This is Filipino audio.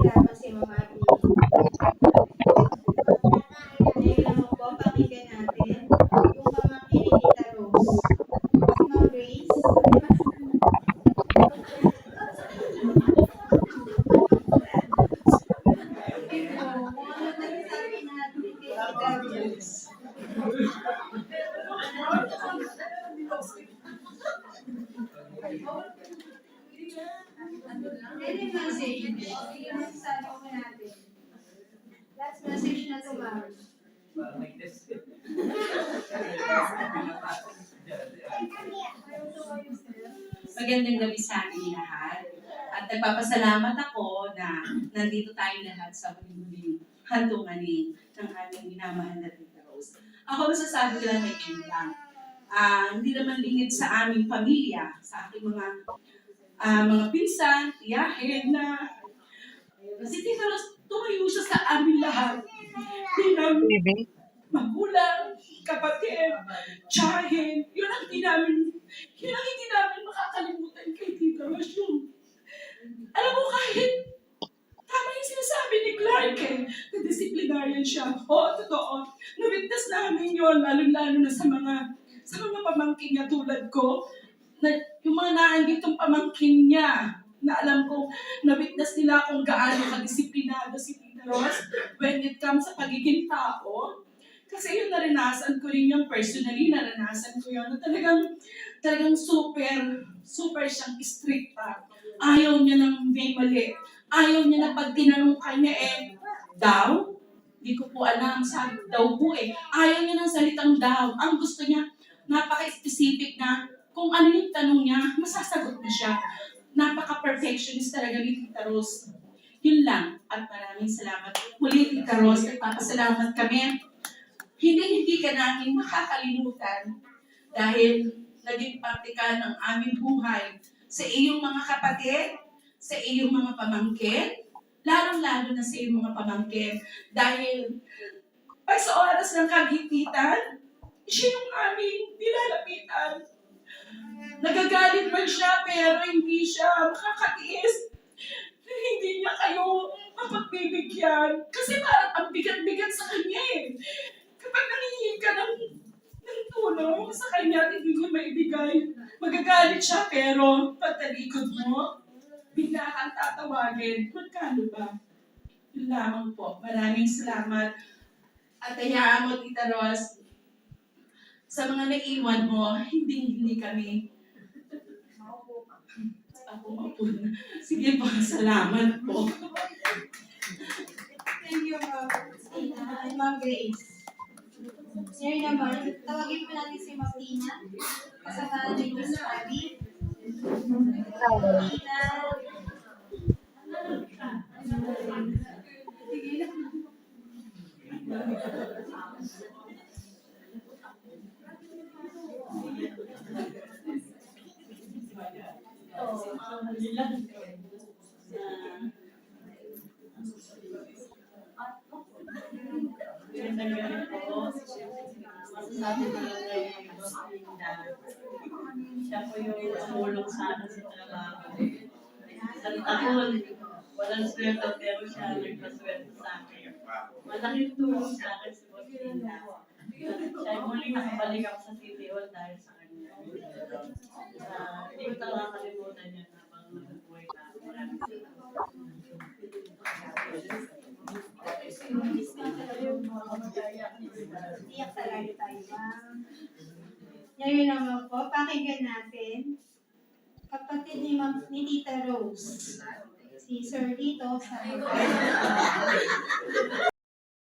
Hirapan si Mama Abby. Ngayon naman po, pakinggan natin yung pamangkin ni Tita Rose. Si Ma'am Grace. Sige po, kung ano masasabi natin kay Tita Rose. Any message? Yung masasabi ko natin. Last message na to, ma'am. Magandang gabi sa ating lahat. At nagpapasalamat ako na nandito tayo lahat sa muling hantungan ng aming minamahal na Tita Rose. Ako masasabi ko lang may lang. Hindi naman lingid sa aming pamilya, sa aking mga pinsan, tiyahin na si Tita Rose, tumayo siya sa amin lahat. Bilang magulang, kapatid, tiyahin, yun ang hindi namin makakalimutan kay Tita Rose yung, alam mo kahit tama yung sinasabi ni Clark na disciplinarian siya. Oo, totoo. Na-witness namin yun, lalo-lalo na sa mga pamangkin niya tulad ko, na yung mga naanditong pamangkin niya, na alam ko, na-witness nila kung gaano kadisiplinado si Tita Rose when it comes sa pagiging tao. Kasi yung naranasan ko rin yung personally, naranasan ko yun, na talagang super siyang stricta. Ayaw niya ng may mali. Ayaw niya na pag tinanong ka niya daw? Di ko po alam, sabi daw po Ayaw niya ng salitang daw. Ang gusto niya, napaka-specific na kung ano yung tanong niya, masasagot na siya. Napaka-perfectionist talaga ni Tita Rose. Yun lang. At maraming salamat. Muli, Tita Rose, nagpapasalamat kami. Hindi ka namin makakalimutan dahil naging parte ka ng aming buhay sa iyong mga kapatid, sa iyong mga pamangkin, lalong-lalo na sa iyong mga pamangkin. Dahil pag sa oras ng kagipitan, siya yung aming nilalapitan. Nagagalit man siya pero hindi siya makakatiis. Hindi niya kayo mapagbibigyan. Kasi parang ang bigat-bigat sa kanya Kapag nangihingi ka ng tulong sa kanya at hindi mo maibigay, magagalit siya pero pagtalikod mo, bigla kang tatawagin. Magkano ba? Yun lamang po. Maraming salamat. At hayaan mo, Tita Rose, sa mga naiwan mo, hindi kami. Ako na. Sige po, salamat po. Thank you, Ma'am Tina and Ma'am Grace. Ngayon naman, tawagin po natin si Ma'am Tina. Kasama ni Miss Abby. Tina. Sige lang. Masasabi ko lang na yung Boss Linda. Siya po yung tumulong sa akin sa trabaho. Isang taon, walang sweldo pero siya nagpasweldo sa akin. Malaking tulong sa akin si Boss Linda. Siya yung muling nakabalik ako sa City Hall dahil sa kanya. Hindi ko talaga kalimutan yan habang nabubuhay na. Maraming salamat. Iyak talaga tayo, ma'am. Ngayon naman po, pakinggan natin kapatid ni Tita Rose, si Sir Lito sa